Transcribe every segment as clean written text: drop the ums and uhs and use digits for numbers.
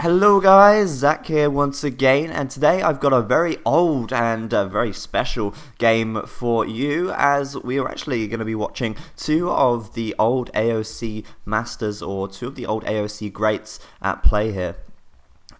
Hello guys, Zach here once again, and today I've got a very old and very special game for you, as we are actually going to be watching two of the old AoC masters, or two of the old AoC greats at play here.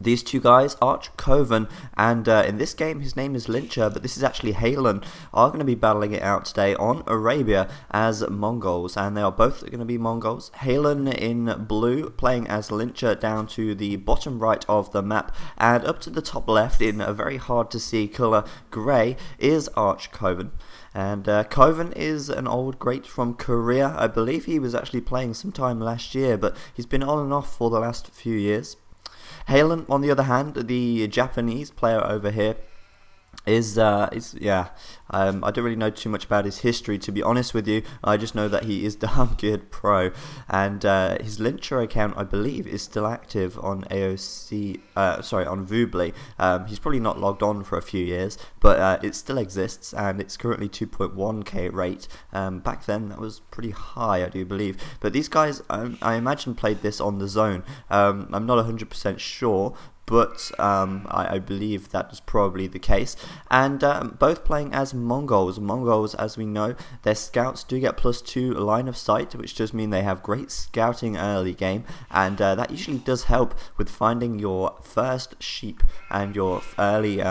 These two guys, Koven, and in this game his name is Lyncher, but this is actually Halen, are going to be battling it out today on Arabia as Mongols, and they are both going to be Mongols. Halen in blue playing as Lyncher down to the bottom right of the map, and up to the top left in a very hard to see colour grey is Koven. And Koven is an old great from Korea. I believe he was actually playing sometime last year, but he's been on and off for the last few years. Halen, on the other hand, the Japanese player over here, I don't really know too much about his history, to be honest with you. I just know that he is damn good pro, and his Lyncher account, I believe, is still active on AoC, on Feudal. He's probably not logged on for a few years, but it still exists, and it's currently 2.1k rate. Back then that was pretty high, I do believe, but these guys, I imagine, played this on the zone. I'm not 100% sure, but I believe that is probably the case. And both playing as Mongols. Mongols, as we know, their scouts do get +2 line of sight, which does mean they have great scouting early game, and that usually does help with finding your first sheep and your early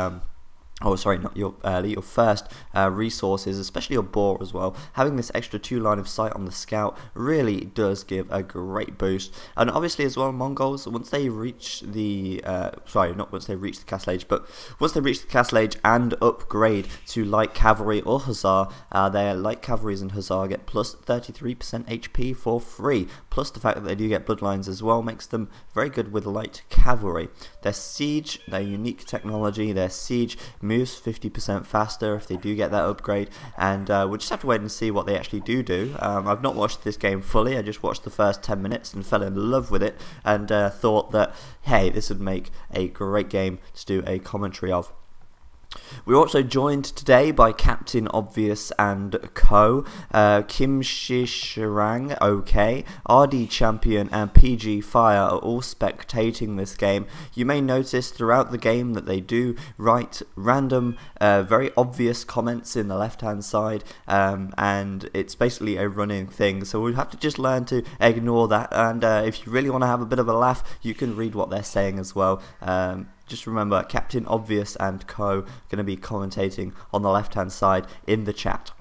your first resources, especially your boar as well. Having this extra 2 line of sight on the scout really does give a great boost. And obviously as well, Mongols, once they reach the not once they reach the castle age, but once they reach the castle age and upgrade to light cavalry or hussar, their light cavalries and hussar get +33% HP for free, plus the fact that they do get bloodlines as well makes them very good with light cavalry. Their siege, their unique technology, their siege moves 50% faster if they do get that upgrade, and we'll just have to wait and see what they actually do. I've not watched this game fully. I just watched the first 10 minutes and fell in love with it, and thought that, hey, this would make a great game to do a commentary of. We're also joined today by Captain Obvious and Co, Kim Shishirang, OK, RD Champion and PG Fire are all spectating this game. You may notice throughout the game that they do write random, very obvious comments in the left hand side, and it's basically a running thing, so we'll have to just learn to ignore that, and if you really want to have a bit of a laugh, you can read what they're saying as well. Just remember, Captain Obvious and Co going to be commentating on the left hand side in the chat.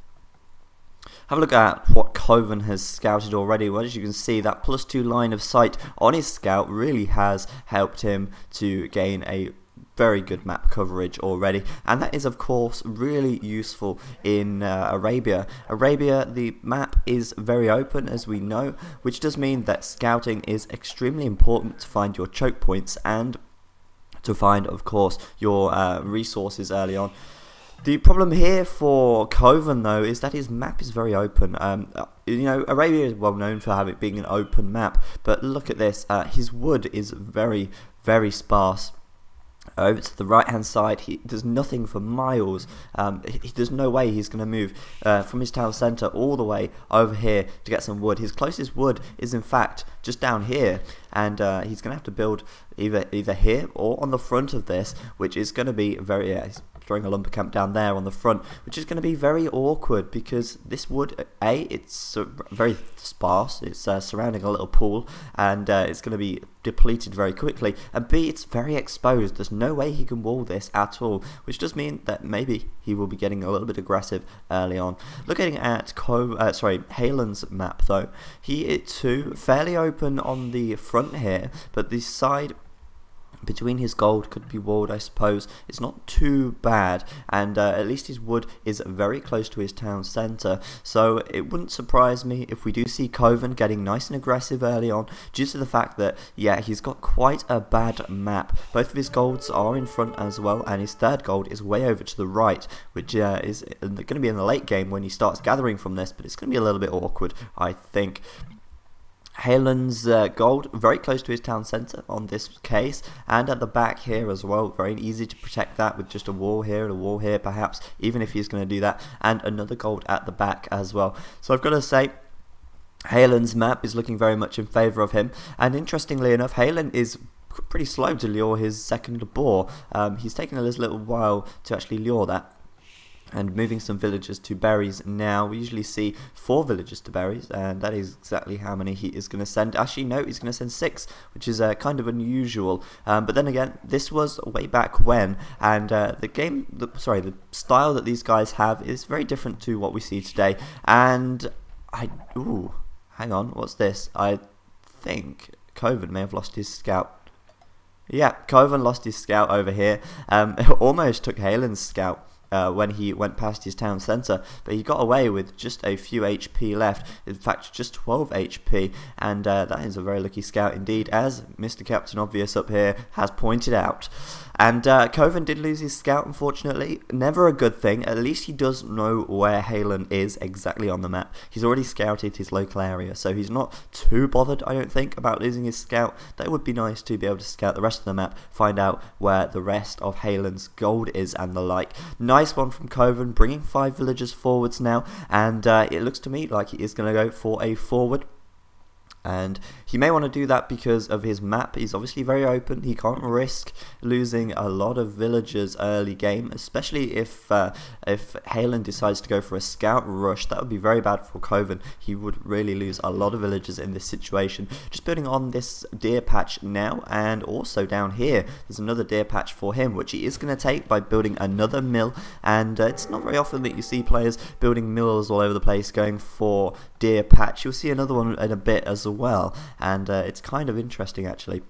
Have a look at what Koven has scouted already. Well, as you can see, that +2 line of sight on his scout really has helped him to gain a very good map coverage already, and that is of course really useful in Arabia. Arabia, the map is very open, as we know, which does mean that scouting is extremely important to find your choke points and to find, of course, your resources early on. The problem here for Koven, though, is that his map is very open. You know, Arabia is well known for being an open map, but look at this. His wood is very, very sparse. Over to the right hand side, there's nothing for miles. There's no way he's going to move from his town centre all the way over here to get some wood. His closest wood is in fact just down here, and he's going to have to build either here or on the front of this, which is going to be very he's throwing a lumber camp down there on the front, which is going to be very awkward because this wood, it's very sparse, it's surrounding a little pool, and it's going to be depleted very quickly, and B, it's very exposed. There's no way he can wall this at all, which does mean that maybe he will be getting a little bit aggressive early on. Looking at Halen's map, though, he too fairly open on the front here, but the side between his gold could be walled, I suppose. It's not too bad, and at least his wood is very close to his town centre, so it wouldn't surprise me if we do see Koven getting nice and aggressive early on, due to the fact that, yeah, he's got quite a bad map. Both of his golds are in front as well, and his third gold is way over to the right, which is going to be in the late game when he starts gathering from this, but it's going to be a little bit awkward, I think. Halen's gold very close to his town centre on this case, and at the back here as well. Very easy to protect that with just a wall here and a wall here, perhaps, even if he's going to do that, and another gold at the back as well. So I've got to say, Halen's map is looking very much in favour of him, and interestingly enough, Halen is pretty slow to lure his second boar. He's taken a little while to actually lure that. And moving some villagers to berries now. We usually see 4 villagers to berries, and that is exactly how many he is going to send. Actually, no, he's going to send 6, which is kind of unusual. But then again, this was way back when, and the style that these guys have is very different to what we see today. And ooh, hang on, what's this? I think Koven may have lost his scout. Yeah, Koven lost his scout over here. It almost took Halen's scout when he went past his town centre, but he got away with just a few HP left, in fact just 12 HP, and that is a very lucky scout indeed, as Mr. Captain Obvious up here has pointed out. And Koven did lose his scout, unfortunately. Never a good thing. At least he does know where Halen is exactly on the map. He's already scouted his local area, so he's not too bothered, I don't think, about losing his scout. That would be nice to be able to scout the rest of the map, find out where the rest of Halen's gold is and the like. Nice one from Koven, bringing 5 villagers forwards now, and it looks to me like he is going to go for a forward. And he may want to do that because of his map. He's obviously very open. He can't risk losing a lot of villagers early game, especially if Halen decides to go for a scout rush. That would be very bad for Koven. He would really lose a lot of villagers in this situation. Just building on this deer patch now, and also down here there's another deer patch for him, which he is going to take by building another mill. And it's not very often that you see players building mills all over the place going for deer patch. You'll see another one in a bit as well, and it's kind of interesting actually.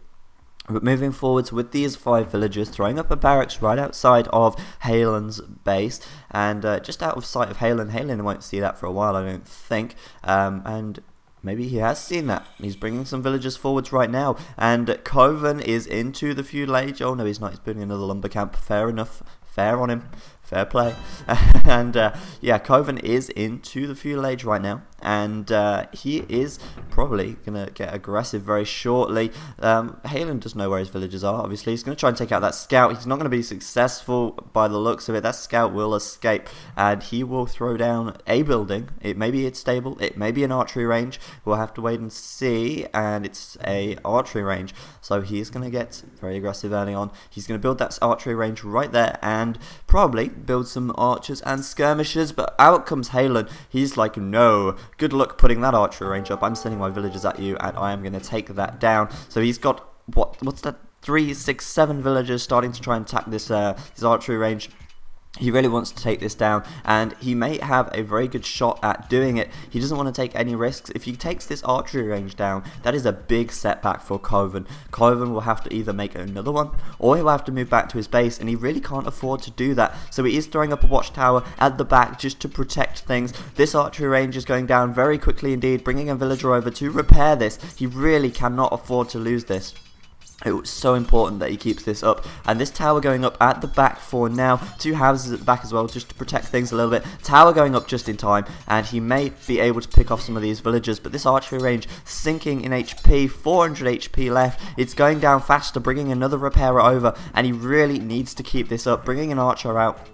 But moving forwards with these 5 villagers, throwing up a barracks right outside of Halen's base, and just out of sight of Halen. Halen won't see that for a while, I don't think, and maybe he has seen that. He's bringing some villagers forwards right now, and Koven is into the feudal age. Oh no, he's not. He's building another lumber camp. Fair enough. Fair on him. Fair play. And yeah, Koven is into the feudal age right now, and he is probably going to get aggressive very shortly. Halen does know where his villagers are, obviously. He's going to try and take out that scout. He's not going to be successful by the looks of it. That scout will escape, and he will throw down a building. Maybe it's stable, it may be an archery range. We'll have to wait and see, and it's a archery range. So he's going to get very aggressive early on. He's going to build that archery range right there, and probably build some archers and skirmishers, but out comes Halen. He's like, no, good luck putting that archery range up. I'm sending my villagers at you, and I am going to take that down. So he's got, what's that, 3, 6, 7 villagers starting to try and attack this archery range. He really wants to take this down, and he may have a very good shot at doing it. He doesn't want to take any risks. If he takes this archery range down, that is a big setback for Koven. Koven will have to either make another one, or he'll have to move back to his base, and he really can't afford to do that. So he is throwing up a watchtower at the back just to protect things. This archery range is going down very quickly indeed, bringing a villager over to repair this. He really cannot afford to lose this. It was so important that he keeps this up, and this tower going up at the back for now. 2 houses at the back as well, just to protect things a little bit. Tower going up just in time, and he may be able to pick off some of these villagers, but this archery range sinking in HP, 400 HP left. It's going down faster, bringing another repairer over, and he really needs to keep this up, bringing an archer out.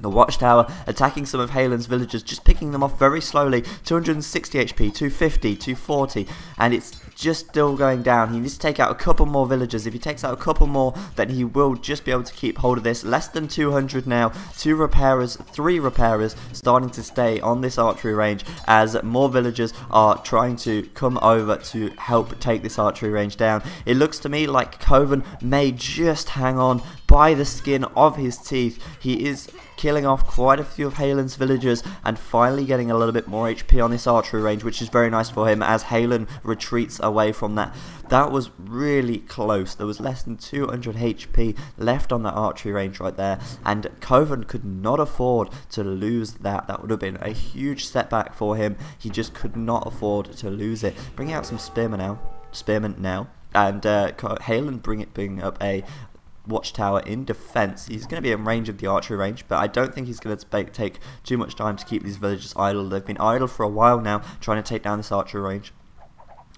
The watchtower attacking some of Halen's villagers, just picking them off very slowly. 260 HP, 250, 240, and it's just still going down. He needs to take out a couple more villagers. If he takes out a couple more, then he will just be able to keep hold of this. Less than 200 now. 2 repairers, 3 repairers starting to stay on this archery range as more villagers are trying to come over to help take this archery range down. It looks to me like Koven may just hang on by the skin of his teeth. He is killing off quite a few of Halen's villagers and finally getting a little bit more HP on this archery range, which is very nice for him as Halen retreats away from that. That was really close. There was less than 200 HP left on that archery range right there, and Koven could not afford to lose that. That would have been a huge setback for him. He just could not afford to lose it. Bringing out some spearmen now, and Halen bringing up a watchtower in defense. He's going to be in range of the archery range, but I don't think he's going to take too much time to keep these villagers idle. They've been idle for a while now, trying to take down this archery range.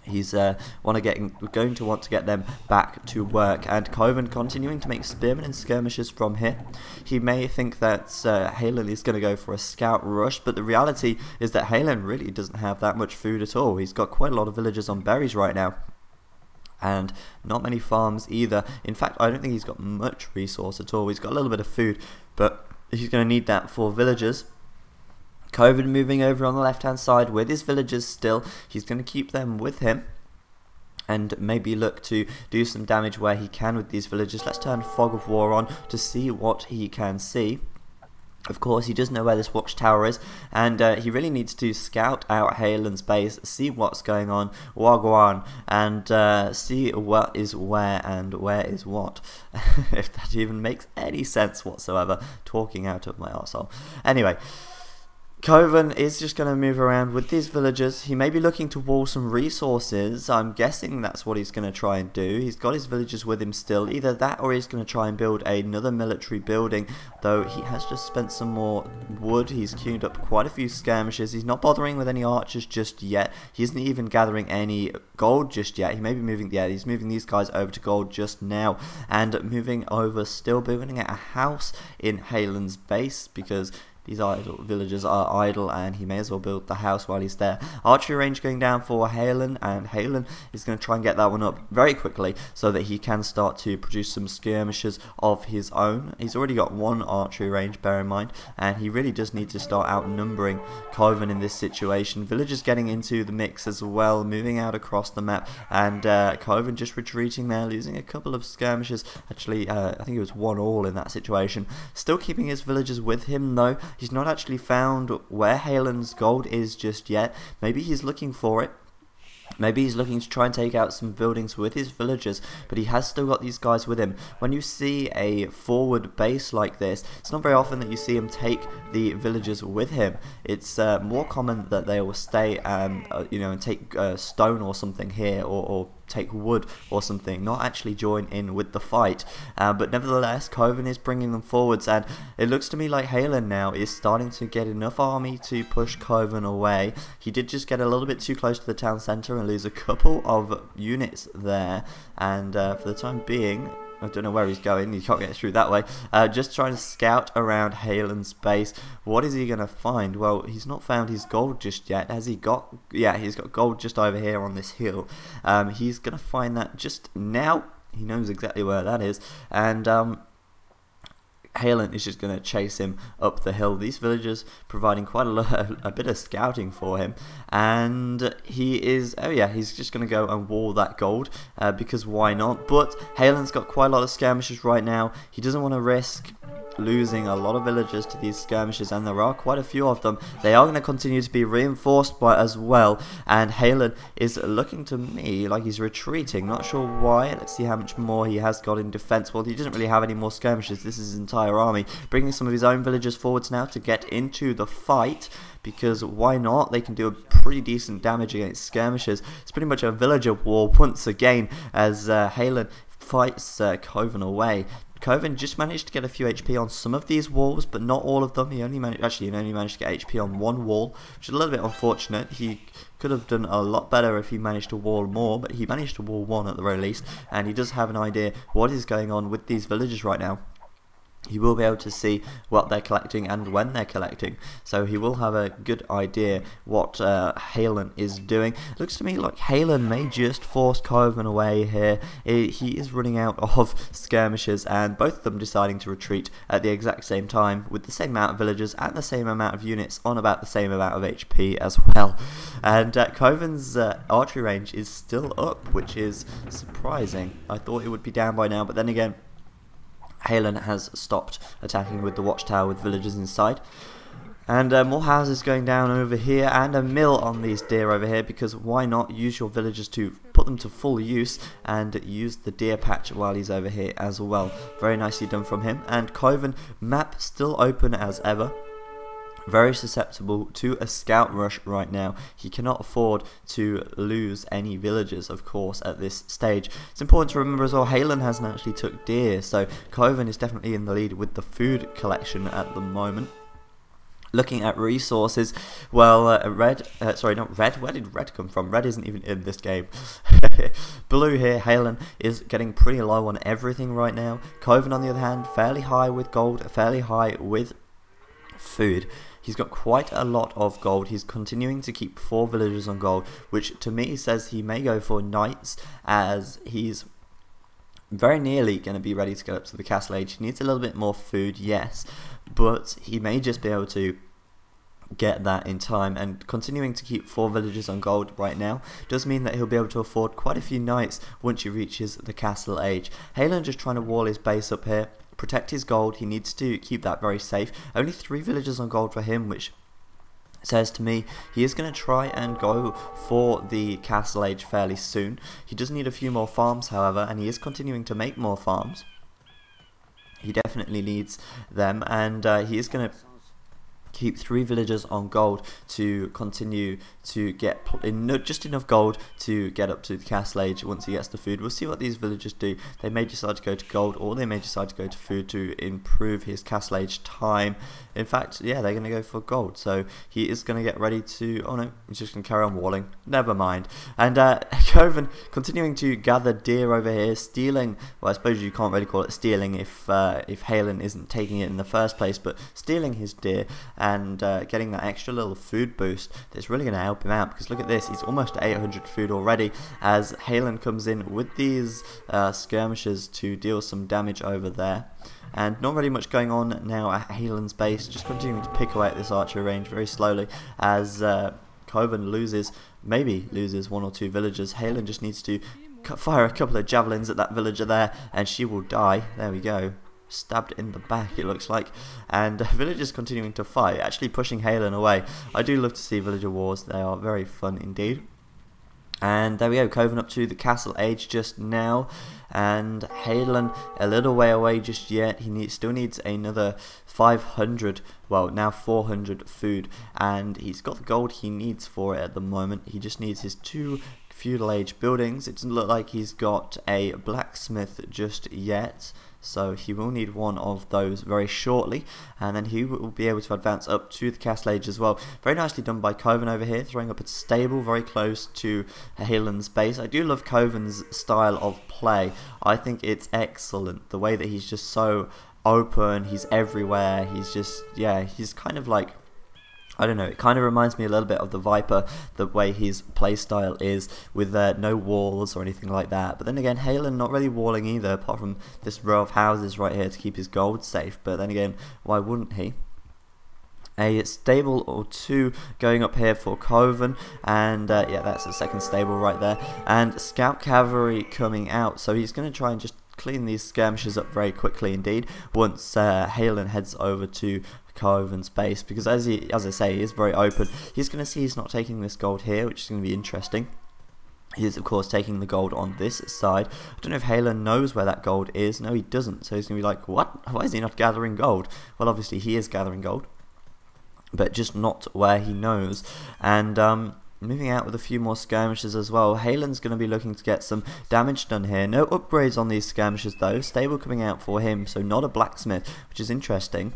He's going to want to get them back to work, and Koven continuing to make spearmen and skirmishers from here. He may think that Halen is going to go for a scout rush, but the reality is that Halen really doesn't have that much food at all. He's got quite a lot of villagers on berries right now. and not many farms either. In fact, I don't think he's got much resource at all. He's got a little bit of food, but he's going to need that for villagers. Koven moving over on the left hand side with his villagers still. He's going to keep them with him and maybe look to do some damage where he can with these villagers. Let's turn Fog of War on to see what he can see. Of course, he does know where this watchtower is, and he really needs to scout out Halen's base, see what's going on, Wagwan, and see what is where and where is what. If that even makes any sense whatsoever, talking out of my arsehole. Anyway, Koven is just going to move around with these villagers. He may be looking to wall some resources. I'm guessing that's what he's going to try and do. He's got his villagers with him still. Either that or he's going to try and build another military building. Though he has just spent some more wood. He's queued up quite a few skirmishes. He's not bothering with any archers just yet. He isn't even gathering any gold just yet. He may be moving, yeah, he's moving these guys over to gold just now. And moving over, still building a house in Halen's base because these villagers are idle, and he may as well build the house while he's there. Archery range going down for Halen, and Halen is going to try and get that one up very quickly so that he can start to produce some skirmishes of his own. He's already got one archery range, bear in mind, and he really does need to start outnumbering Koven in this situation. Villagers getting into the mix as well, moving out across the map, and Koven just retreating there, losing a couple of skirmishes. Actually, I think it was 1-1 in that situation. Still keeping his villagers with him though. He's not actually found where Halen's gold is just yet. Maybe he's looking for it. Maybe he's looking to try and take out some buildings with his villagers, but he has still got these guys with him. When you see a forward base like this, it's not very often that you see him take the villagers with him. It's more common that they will stay and take stone or something here, or take wood or something, not actually join in with the fight. But nevertheless, Koven is bringing them forwards, and it looks to me like Halen now is starting to get enough army to push Koven away. He did just get a little bit too close to the town centre and lose a couple of units there, and for the time being, I don't know where he's going, he can't get through that way. Just trying to scout around Halen's base. What is he going to find? Well, he's not found his gold just yet. Has he got... Yeah, he's got gold just over here on this hill. He's going to find that just now. He knows exactly where that is. And Halen is just going to chase him up the hill. These villagers providing quite a bit of scouting for him, and he is, oh yeah, he's just going to go and wall that gold because why not? But Halen's got quite a lot of skirmishes right now. He doesn't want to risk losing a lot of villagers to these skirmishes, and there are quite a few of them. They are going to continue to be reinforced by as well, and Halen is looking to me like he's retreating. Not sure why. Let's see how much more he has got in defense. Well, he doesn't really have any more skirmishes. This is his entire army, bringing some of his own villagers forwards now to get into the fight, because why not? They can do a pretty decent damage against skirmishers. It's pretty much a villager war once again as Halen fights Koven away. Koven just managed to get a few HP on some of these walls, but not all of them. He only managed to get HP on one wall, which is a little bit unfortunate. He could have done a lot better if he managed to wall more, but he managed to wall one at the very least, and he does have an idea what is going on with these villagers right now. He will be able to see what they're collecting and when they're collecting, so he will have a good idea what Halen is doing. Looks to me like Halen may just force Koven away here. He is running out of skirmishers, and both of them deciding to retreat at the exact same time with the same amount of villagers and the same amount of units on about the same amount of HP as well. And Koven's archery range is still up, which is surprising. I thought it would be down by now, but then again, Halen has stopped attacking with the watchtower with villagers inside. And more houses going down over here, and a mill on these deer over here, because why not use your villagers to put them to full use and use the deer patch while he's over here as well. Very nicely done from him. And Koven, map still open as ever. Very susceptible to a scout rush right now. He cannot afford to lose any villagers, of course, at this stage. It's important to remember as well, Halen hasn't actually took deer, so Koven is definitely in the lead with the food collection at the moment. Looking at resources, well, sorry, not red. Where did red come from? Red isn't even in this game. Blue here, Halen is getting pretty low on everything right now. Koven, on the other hand, fairly high with gold, fairly high with food. He's got quite a lot of gold. He's continuing to keep 4 villagers on gold, which to me says he may go for knights, as he's very nearly going to be ready to go up to the castle age. He needs a little bit more food, yes, but he may just be able to get that in time, and continuing to keep 4 villagers on gold right now does mean that he'll be able to afford quite a few knights once he reaches the castle age. Halen just trying to wall his base up here, protect his gold. He needs to keep that very safe. Only 3 villagers on gold for him, which says to me he is going to try and go for the castle age fairly soon. He does need a few more farms, however, and he is continuing to make more farms. He definitely needs them, and he is going to keep 3 villagers on gold to continue to get just enough gold to get up to the castle age once he gets the food. We'll see what these villagers do. They may decide to go to gold, or they may decide to go to food to improve his castle age time. In fact, yeah, they're going to go for gold, so he is going to get ready to, oh no, he's just going to carry on walling, never mind. And Koven continuing to gather deer over here, stealing, well, I suppose you can't really call it stealing if Halen isn't taking it in the first place, but stealing his deer and getting that extra little food boost that's really going to help him out, because look at this, he's almost at 800 food already as Halen comes in with these skirmishers to deal some damage over there. And not really much going on now at Halen's base, just continuing to pick away at this archer range very slowly as Koven maybe loses 1 or 2 villagers. Halen just needs to fire a couple of javelins at that villager there and she will die. There we go. Stabbed in the back, it looks like. And villagers continuing to fight, actually pushing Halen away. I do love to see villager wars, they are very fun indeed. And there we go, Koven up to the castle age just now, and Halen a little way away just yet. He still needs another 500, well now 400 food, and he's got the gold he needs for it at the moment. He just needs his 2 feudal age buildings. It doesn't look like he's got a blacksmith just yet, so he will need one of those very shortly, and then he will be able to advance up to the castle age as well. Very nicely done by Koven over here, throwing up a stable very close to Halen's base. I do love Koven's style of play. I think it's excellent, the way that he's just so open, he's everywhere, he's just, yeah, he's kind of like, I don't know, it kind of reminds me a little bit of the Viper, the way his playstyle is, with no walls or anything like that. But then again, Halen not really walling either, apart from this row of houses right here to keep his gold safe. But then again, why wouldn't he? A stable or 2 going up here for Koven, and yeah, that's the second stable right there. And scout cavalry coming out, so he's going to try and just clean these skirmishes up very quickly indeed once Halen heads over to Koven's base, because as I say, he is very open. He's going to see he's not taking this gold here, which is going to be interesting. He is of course taking the gold on this side. I don't know if Halen knows where that gold is. No, he doesn't, so he's going to be like, what? Why is he not gathering gold? Well, obviously he is gathering gold, but just not where he knows. And moving out with a few more skirmishes as well. Halen's going to be looking to get some damage done here. No upgrades on these skirmishes though. Stable coming out for him, so not a blacksmith, which is interesting.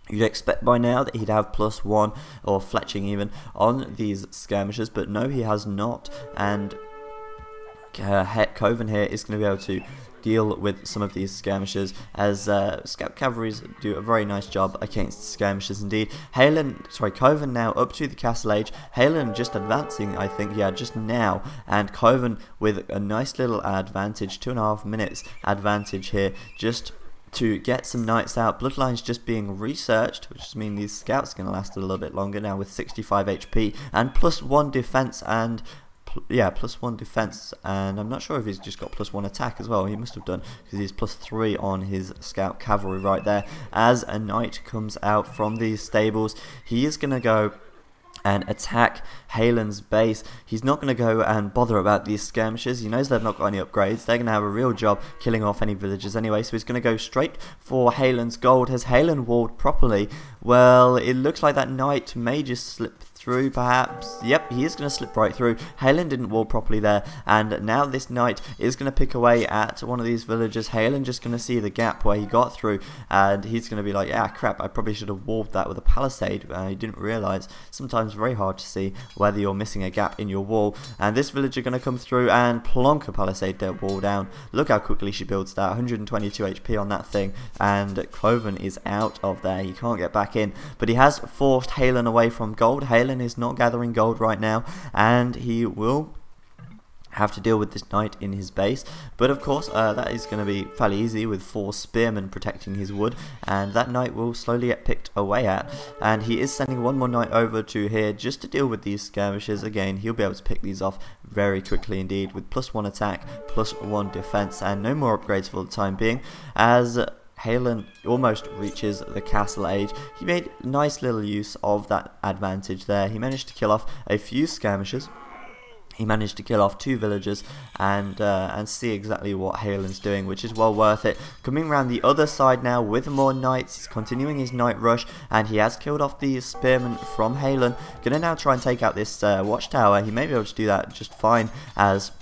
You'd expect by now that he'd have +1 or fletching even on these skirmishes, but no, he has not. And Koven here is going to be able to deal with some of these skirmishes, as scout cavalries do a very nice job against skirmishes indeed. Koven now up to the castle age. Halen just advancing, I think, yeah, just now, and Koven with a nice little advantage, 2.5 minutes advantage here, just to get some knights out. Bloodline's just being researched, which means these scouts are going to last a little bit longer now with 65 HP and +1 defense, and yeah, +1 defense, and I'm not sure if he's just got +1 attack as well. He must have done, because he's +3 on his scout cavalry right there. As a knight comes out from these stables, he is going to go and attack Halen's base. He's not going to go and bother about these skirmishes. He knows they've not got any upgrades. They're going to have a real job killing off any villagers anyway, so he's going to go straight for Halen's gold. Has Halen walled properly? Well, it looks like that knight may just slip through perhaps. Yep, he is going to slip right through. Halen didn't wall properly there, and now this knight is going to pick away at one of these villagers. Halen just going to see the gap where he got through, and he's going to be like, ah crap, I probably should have walled that with a palisade. He didn't realise. Sometimes very hard to see whether you're missing a gap in your wall, and this villager going to come through and plonk a palisade wall down. Look how quickly she builds that, 122 HP on that thing, and Koven is out of there. He can't get back in, but he has forced Halen away from gold. Halen is not gathering gold right now, and he will have to deal with this knight in his base, but of course that is going to be fairly easy with 4 spearmen protecting his wood, and that knight will slowly get picked away at, and he is sending one more knight over to here just to deal with these skirmishes. Again, he'll be able to pick these off very quickly indeed with +1 attack, +1 defense, and no more upgrades for the time being, as Halen almost reaches the castle age. He made nice little use of that advantage there. He managed to kill off a few skirmishers. He managed to kill off 2 villagers and see exactly what Halen's doing, which is well worth it. Coming around the other side now with more knights, he's continuing his knight rush, and he has killed off the spearmen from Halen. Gonna now try and take out this watchtower. He may be able to do that just fine, as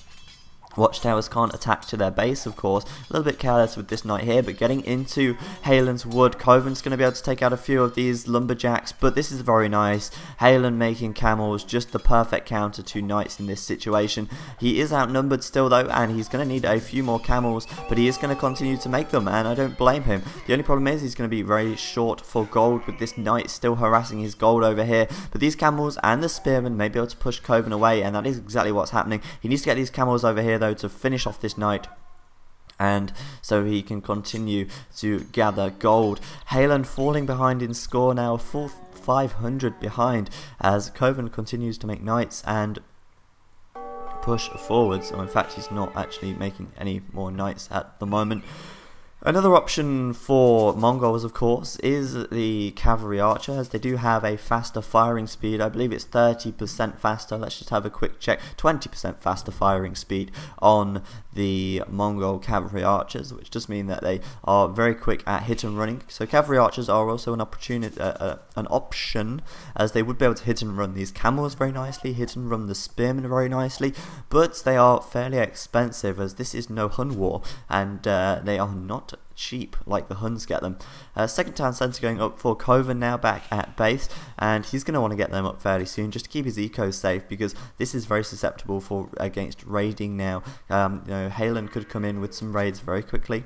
watchtowers can't attack to their base, of course. A little bit careless with this knight here, but getting into Halen's wood. Koven's going to be able to take out a few of these lumberjacks, but this is very nice. Halen making camels, just the perfect counter to knights in this situation. He is outnumbered still though, and he's going to need a few more camels, but he is going to continue to make them, and I don't blame him. The only problem is he's going to be very short for gold with this knight still harassing his gold over here, but these camels and the spearmen may be able to push Koven away, and that is exactly what's happening. He needs to get these camels over here though to finish off this knight, and so he can continue to gather gold. Halen falling behind in score now, a full 500 behind, as Koven continues to make knights and push forwards. Or in fact, he's not actually making any more knights at the moment. Another option for Mongols, of course, is the cavalry archer, as they do have a faster firing speed. I believe it's 30% faster. Let's just have a quick check. 20% faster firing speed on the Mongol cavalry archers, which does mean that they are very quick at hit and running. So cavalry archers are also an option, as they would be able to hit and run these camels very nicely, hit and run the spearmen very nicely, but they are fairly expensive, as this is no Hun war, and they are not cheap like the Huns get them. Second town centre going up for Koven now, back at base, and he's going to want to get them up fairly soon just to keep his eco safe, because this is very susceptible for against raiding now. You know, Halen could come in with some raids very quickly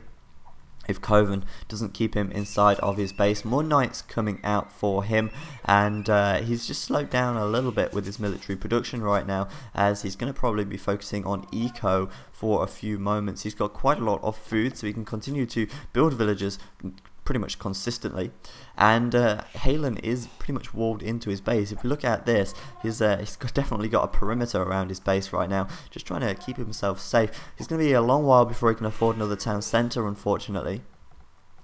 if Koven doesn't keep him inside of his base. More knights coming out for him, and he's just slowed down a little bit with his military production right now, as he's going to probably be focusing on eco for a few moments. He's got quite a lot of food, so he can continue to build villages pretty much consistently, and Halen is pretty much walled into his base. If we look at this, he's definitely got a perimeter around his base right now, just trying to keep himself safe. It's going to be a long while before he can afford another town centre, unfortunately,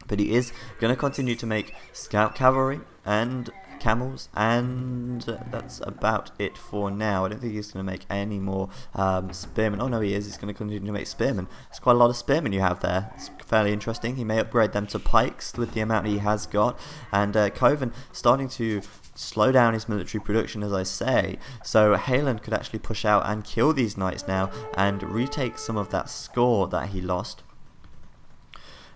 but he is going to continue to make scout cavalry and camels, and that's about it for now. I don't think he's going to make any more spearmen. Oh no, he is. He's going to continue to make spearmen. It's quite a lot of spearmen you have there. It's fairly interesting. He may upgrade them to pikes with the amount he has got, and Koven starting to slow down his military production, as I say, so Halen could actually push out and kill these knights now and retake some of that score that he lost.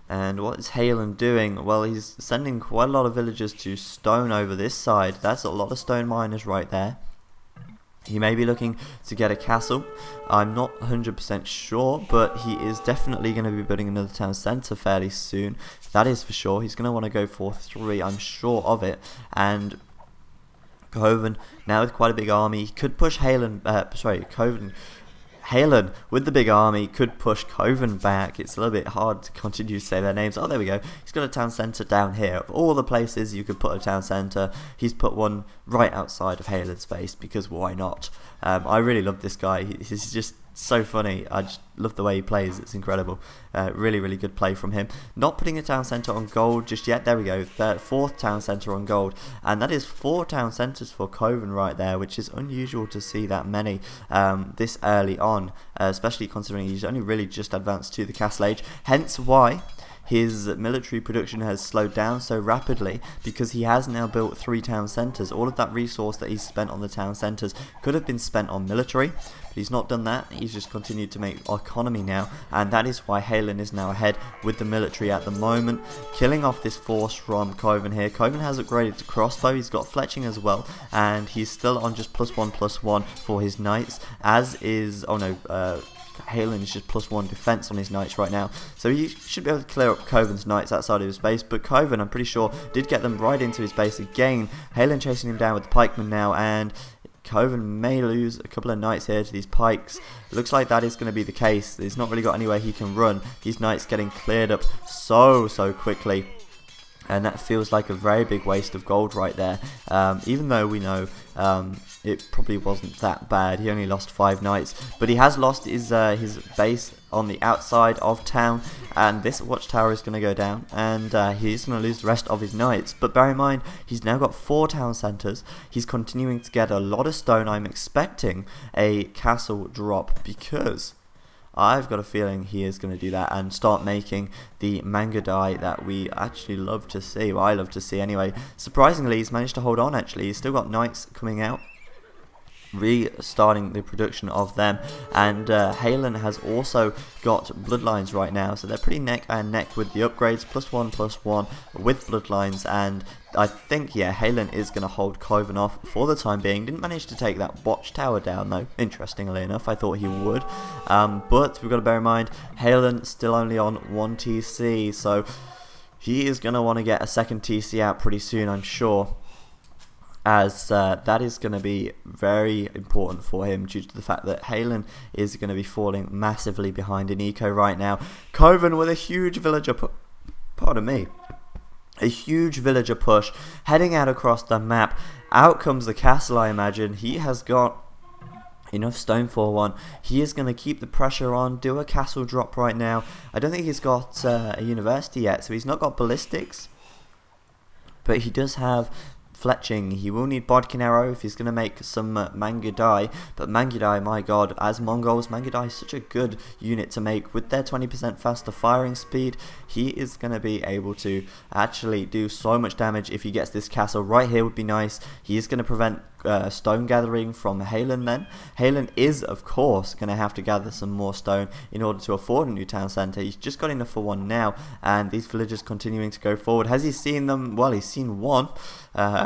And what is Halen doing? Well, he's sending quite a lot of villagers to stone over this side. That's a lot of stone miners right there. He may be looking to get a castle. I'm not 100% sure, but he is definitely going to be building another town centre fairly soon. That is for sure. He's going to want to go for 3, I'm sure of it. And Koven, now with quite a big army, could push Halen, Koven. Halen, with the big army, could push Koven back. It's a little bit hard to continue to say their names. Oh, there we go. He's got a town centre down here. Of all the places you could put a town centre, he's put one right outside of Halen's base, because why not? I really love this guy. He's just so funny. I just love the way he plays. It's incredible. Really, really good play from him. Not putting a town centre on gold just yet. There we go. Fourth town centre on gold, and that is 4 town centres for Koven right there, which is unusual to see that many this early on, especially considering he's only really just advanced to the castle age. Hence why his military production has slowed down so rapidly because he has now built 3 town centres. All of that resource that he's spent on the town centres could have been spent on military, but he's not done that. He's just continued to make economy now, and that is why Halen is now ahead with the military at the moment, killing off this force from Koven here. Koven has upgraded to crossbow, he's got fletching as well, and he's still on just +1/+1 for his knights, as is, Halen is just +1 defense on his knights right now, so he should be able to clear up Koven's knights outside of his base. But Koven, I'm pretty sure, did get them right into his base again. Halen chasing him down with the pikemen now, and Koven may lose a couple of knights here to these pikes. It looks like that is going to be the case. He's not really got anywhere he can run. These knights getting cleared up so quickly, and that feels like a very big waste of gold right there. Even though we know it probably wasn't that bad. He only lost 5 knights, but he has lost his base on the outside of town, and this watchtower is going to go down, and he's going to lose the rest of his knights. But bear in mind, he's now got 4 town centres. He's continuing to get a lot of stone. I'm expecting a castle drop, because I've got a feeling he is going to do that and start making the manga die that we actually love to see. Well, I love to see anyway. Surprisingly, he's managed to hold on actually. He's still got knights coming out, restarting the production of them, and Halen has also got bloodlines right now, so they're pretty neck and neck with the upgrades, +1/+1 with bloodlines. And I think, yeah, Halen is going to hold Koven off for the time being. Didn't manage to take that watchtower down though, interestingly enough. I thought he would, but we've got to bear in mind Halen still only on 1 TC, so he is going to want to get a second TC out pretty soon, I'm sure, as that is going to be very important for him due to the fact that Halen is going to be falling massively behind in eco right now. Koven with a huge villager a huge villager push heading out across the map. Out comes the castle, I imagine. He has got enough stone for one. He is going to keep the pressure on, do a castle drop right now. I don't think he's got a university yet, so he's not got ballistics, but he does have fletching. He will need bodkin arrow if he's going to make some manga die, but manga die, my god, as Mongols, manga die is such a good unit to make. With their 20% faster firing speed, he is going to be able to actually do so much damage if he gets this castle. Right here would be nice. He is going to prevent stone gathering from Halen then. Halen is, of course, going to have to gather some more stone in order to afford a new town centre. He's just got enough for one now, and these villagers continuing to go forward. Has he seen them? Well, he's seen one.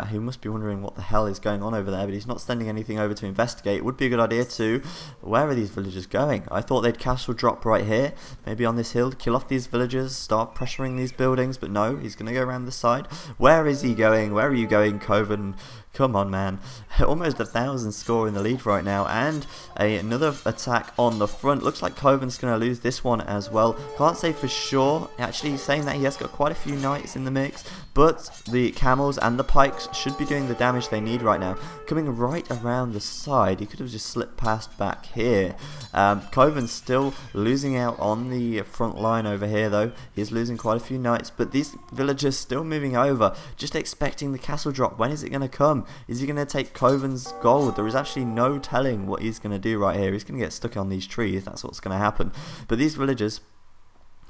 He must be wondering what the hell is going on over there, but he's not sending anything over to investigate. It would be a good idea to... Where are these villagers going? I thought they'd castle drop right here, maybe on this hill, kill off these villagers, start pressuring these buildings, but no, he's going to go around the side. Where is he going? Where are you going, Koven? Come on, man. Almost 1,000 score in the lead right now, and another attack on the front. Looks like Koven's going to lose this one as well. Can't say for sure. Actually, he's saying that he has got quite a few knights in the mix, but the camels and the pikes should be doing the damage they need right now. Coming right around the side, he could have just slipped past back here. Koven's still losing out on the front line over here, though. He's losing quite a few knights, but these villagers still moving over, just expecting the castle drop. When is it going to come? Is he going to take Koven's gold? There is actually no telling what he's going to do right here. He's going to get stuck on these trees. That's what's going to happen. But these villagers,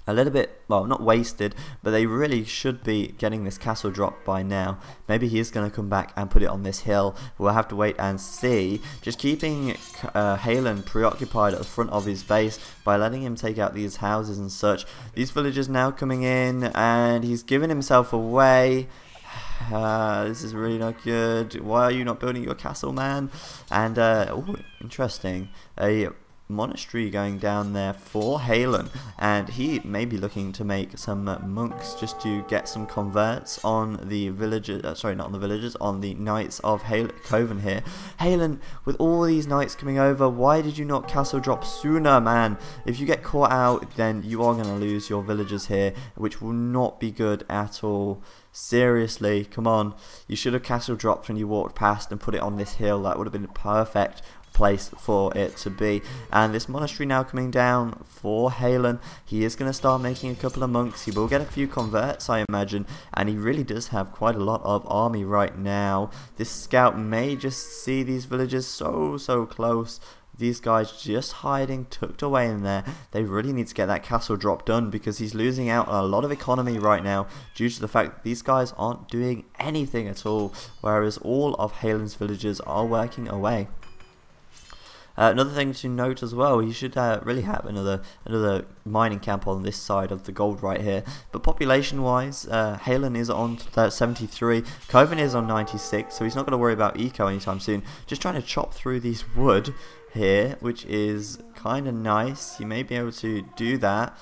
a little bit, well, not wasted, but they really should be getting this castle drop by now. Maybe he is going to come back and put it on this hill. We'll have to wait and see. Just keeping Halen preoccupied at the front of his base by letting him take out these houses and such. These villagers now coming in, and he's giving himself away. This is really not good. Why are you not building your castle, man? And, oh, interesting. A monastery going down there for Halen, and he may be looking to make some monks just to get some converts on the villagers, sorry, not on the villagers, on the knights of Koven here. Halen, with all these knights coming over, why did you not castle drop sooner, man? If you get caught out, then you are going to lose your villagers here, which will not be good at all. Seriously, come on. You should have castle dropped when you walked past and put it on this hill. That would have been a perfect place for it to be. And this monastery now coming down for Halen. He is going to start making a couple of monks. He will get a few converts, I imagine, and he really does have quite a lot of army right now. This scout may just see these villagers so close, these guys just hiding, tucked away in there. They really need to get that castle drop done because he's losing out on a lot of economy right now due to the fact that these guys aren't doing anything at all, whereas all of Halen's villagers are working away. Another thing to note as well, he should really have another mining camp on this side of the gold right here. But population wise, Halen is on 73, Koven is on 96, so he's not going to worry about eco anytime soon. Just trying to chop through these wood here, which is kind of nice. He may be able to do that.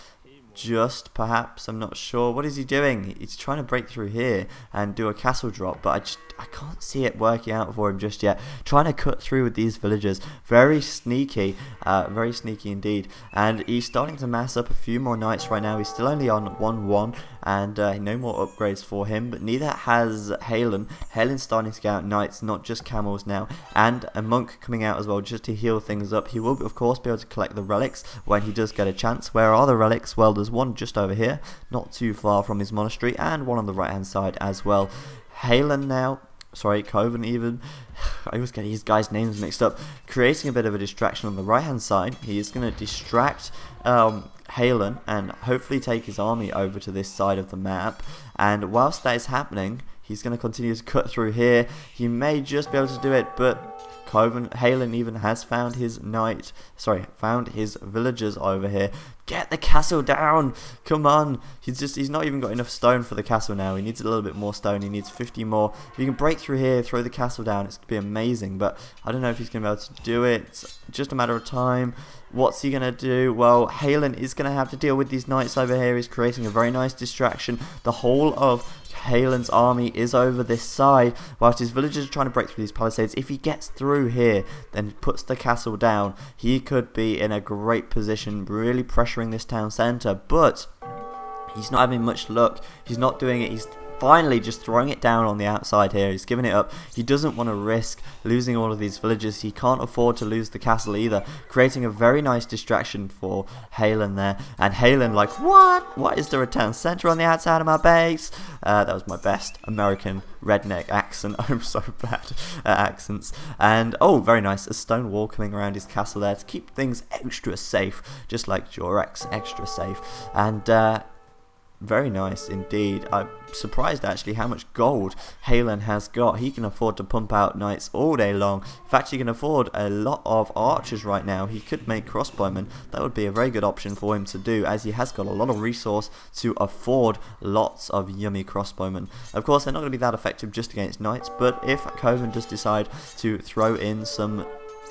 Just perhaps, I'm not sure. What is he doing? He's trying to break through here and do a castle drop, but I can't see it working out for him just yet. Trying to cut through with these villagers, very sneaky indeed. And he's starting to mass up a few more knights right now. He's still only on 1-1, and no more upgrades for him. But neither has Halen. Halen's starting to get out knights, not just camels now, and a monk coming out as well, just to heal things up. He will, of course, be able to collect the relics when he does get a chance. Where are the relics? Well, there's one just over here, not too far from his monastery, and one on the right hand side as well. Halen now, sorry, Koven even, I always get these guys' names mixed up, creating a bit of a distraction on the right hand side. He is going to distract Halen and hopefully take his army over to this side of the map, and whilst that is happening, he's going to continue to cut through here. He may just be able to do it, but Halen even has found his found his villagers over here. Get the castle down! Come on! He's not even got enough stone for the castle now. He needs a little bit more stone. He needs 50 more. If you can break through here, throw the castle down, it's going to be amazing. But I don't know if he's going to be able to do it. It's just a matter of time. What's he going to do? Well, Halen is going to have to deal with these knights over here. He's creating a very nice distraction. The whole of Halen's army is over this side, whilst his villagers are trying to break through these palisades. If he gets through here, then puts the castle down, he could be in a great position, really pressuring this town centre, but he's not having much luck. He's not doing it. He's finally just throwing it down on the outside here. He's giving it up. He doesn't want to risk losing all of these villagers. He can't afford to lose the castle either, creating a very nice distraction for Halen there. And Halen like, what is there a town centre on the outside of my base? That was my best American redneck accent. I'm so bad at accents. And oh, very nice, a stone wall coming around his castle there to keep things extra safe, just like Jorex, extra safe. And very nice indeed. I'm surprised actually how much gold Halen has got. He can afford to pump out knights all day long. In fact, he can afford a lot of archers right now. He could make crossbowmen. That would be a very good option for him to do, as he has got a lot of resource to afford lots of yummy crossbowmen. Of course, they're not going to be that effective just against knights, but if Koven does decide to throw in some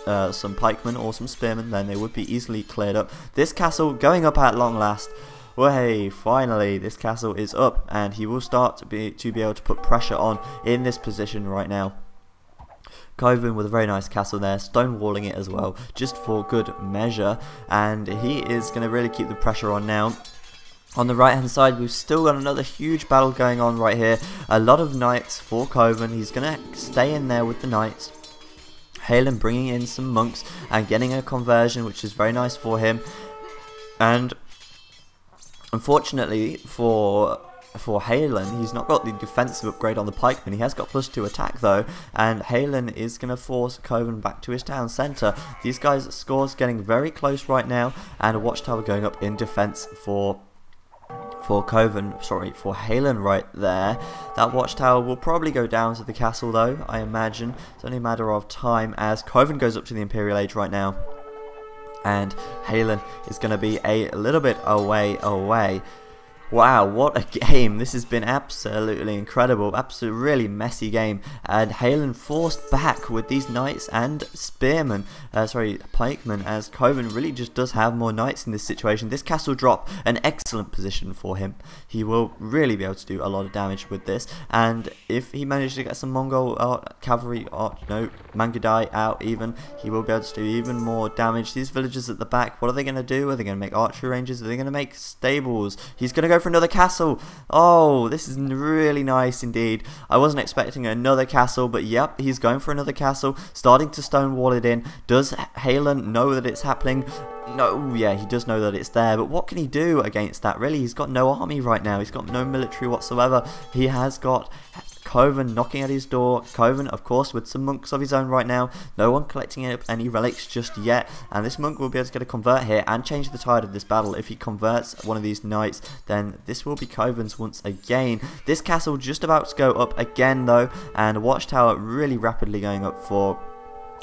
pikemen or some spearmen, then they would be easily cleared up. This castle going up at long last. Way, finally, this castle is up, and he will start to be able to put pressure on in this position right now. Koven with a very nice castle there, stonewalling it as well, just for good measure, and he is going to really keep the pressure on now. On the right hand side, we've still got another huge battle going on right here. A lot of knights for Koven. He's going to stay in there with the knights. Halen bringing in some monks and getting a conversion, which is very nice for him. And unfortunately for Halen, he's not got the defensive upgrade on the pikeman. He has got +2 attack though, and Halen is going to force Koven back to his town centre. These guys' scores getting very close right now, and a watchtower going up in defence for Halen right there. That watchtower will probably go down to the castle though, I imagine. It's only a matter of time as Koven goes up to the Imperial Age right now. And Halen is going to be a little bit away. Wow, what a game. This has been absolutely incredible. Absolutely really messy game. And Halen forced back with these knights and pikemen, as Koven really just does have more knights in this situation. This castle drop, an excellent position for him. He will really be able to do a lot of damage with this. And if he manages to get some Mongol cavalry, Mangudai out even, he will be able to do even more damage. These villagers at the back, what are they going to do? Are they going to make archery ranges? Are they going to make stables? He's going to go for another castle. Oh, this is really nice indeed. I wasn't expecting another castle, but yep, he's going for another castle, starting to stonewall it in. Does Halen know that it's happening? No, yeah, he does know that it's there, but what can he do against that? Really, he's got no army right now. He's got no military whatsoever. He has got Koven knocking at his door. Koven, of course, with some monks of his own right now. No one collecting any relics just yet. And this monk will be able to get a convert here and change the tide of this battle. If he converts one of these knights, then this will be Koven's once again. This castle just about to go up again, though. And watchtower really rapidly going up for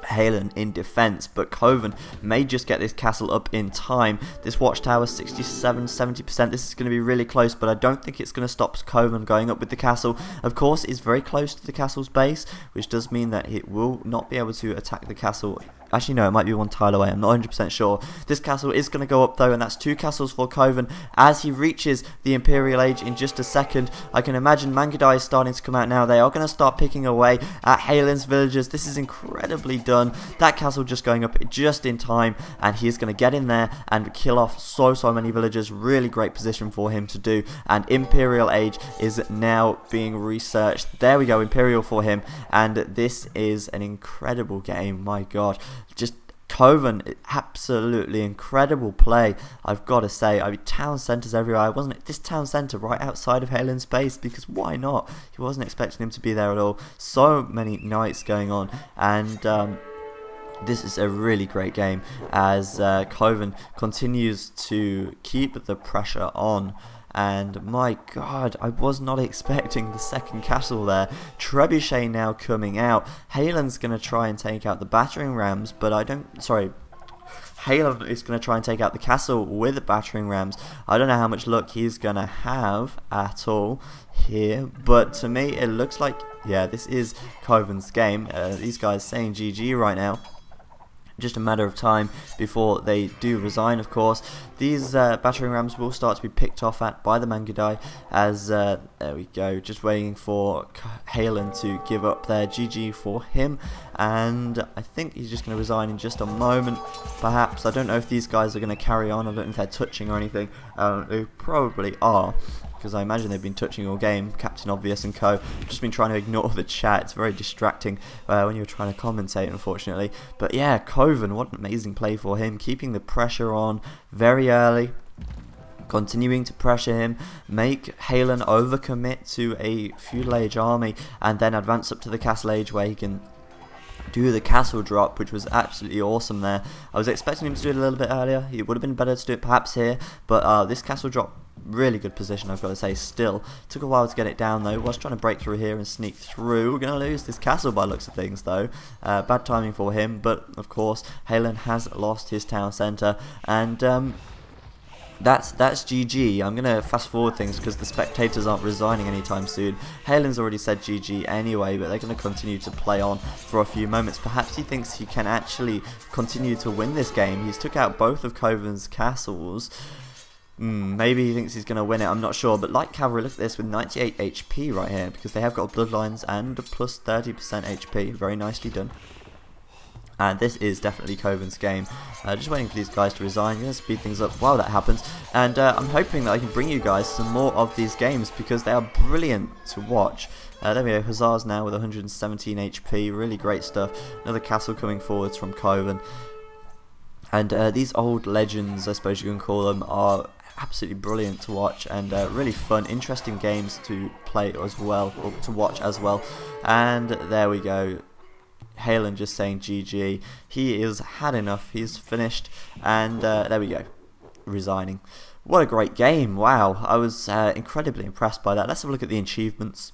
Halen in defense, but Koven may just get this castle up in time. This watchtower 67-70%. This is going to be really close, but I don't think it's going to stop Koven going up with the castle. Of course, it's very close to the castle's base, which does mean that it will not be able to attack the castle. Actually, no, it might be one tile away. I'm not 100% sure. This castle is going to go up, though, and that's 2 castles for Koven as he reaches the Imperial Age in just a second. I can imagine Mangudai is starting to come out now. They are going to start picking away at Halen's villagers. This is incredibly done. That castle just going up just in time, and he's going to get in there and kill off so many villagers. Really great position for him to do, and Imperial Age is now being researched. There we go, Imperial for him, and this is an incredible game. My God. Just Koven, absolutely incredible play, I've got to say. I mean, town centres everywhere. Wasn't it this town centre right outside of Halen's base? Because why not? He wasn't expecting him to be there at all. So many knights going on, and this is a really great game as Koven continues to keep the pressure on. And my God, I was not expecting the second castle there. Trebuchet now coming out. Halen's going to try and take out the battering rams, but Halen is going to try and take out the castle with the battering rams. I don't know how much luck he's going to have at all here, but to me it looks like, yeah, this is Koven's game. These guys saying GG right now. Just a matter of time before they do resign, of course. These battering rams will start to be picked off at by the Mangudai as, there we go, just waiting for Halen to give up there. GG for him, and I think he's just going to resign in just a moment, perhaps. I don't know if these guys are going to carry on. I don't know if they're touching or anything. They probably are, because I imagine they've been touching all game. Captain Obvious and co. Just been trying to ignore the chat. It's very distracting when you're trying to commentate, unfortunately. But yeah, Koven, what an amazing play for him. Keeping the pressure on very early. Continuing to pressure him. Make Halen overcommit to a Feudal Age army. And then advance up to the Castle Age where he can do the castle drop, which was absolutely awesome there. I was expecting him to do it a little bit earlier. It would have been better to do it perhaps here. But this castle drop, really good position, I've got to say. Still took a while to get it down, though. Was trying to break through here and sneak through. We're going to lose this castle by looks of things, though. Bad timing for him, but of course Halen has lost his town centre, and that's GG. I'm going to fast forward things because the spectators aren't resigning anytime soon. Halen's already said GG anyway, but they're going to continue to play on for a few moments. Perhaps he thinks he can actually continue to win this game. He's took out both of Koven's castles. Maybe he thinks he's going to win it, I'm not sure. But Light Cavalry, look at this, with 98 HP right here, because they have got bloodlines and a plus 30% HP. Very nicely done. And this is definitely Koven's game. Just waiting for these guys to resign. I'm going to speed things up while that happens. And I'm hoping that I can bring you guys some more of these games because they are brilliant to watch. There we go, Hussars now with 117 HP. Really great stuff. Another castle coming forwards from Koven. And these old legends, I suppose you can call them, are absolutely brilliant to watch, and really fun, interesting games to play as well, or to watch as well. And there we go. Halen just saying GG. He is had enough. He's finished, and there we go, resigning. What a great game! Wow, I was incredibly impressed by that. Let's have a look at the achievements.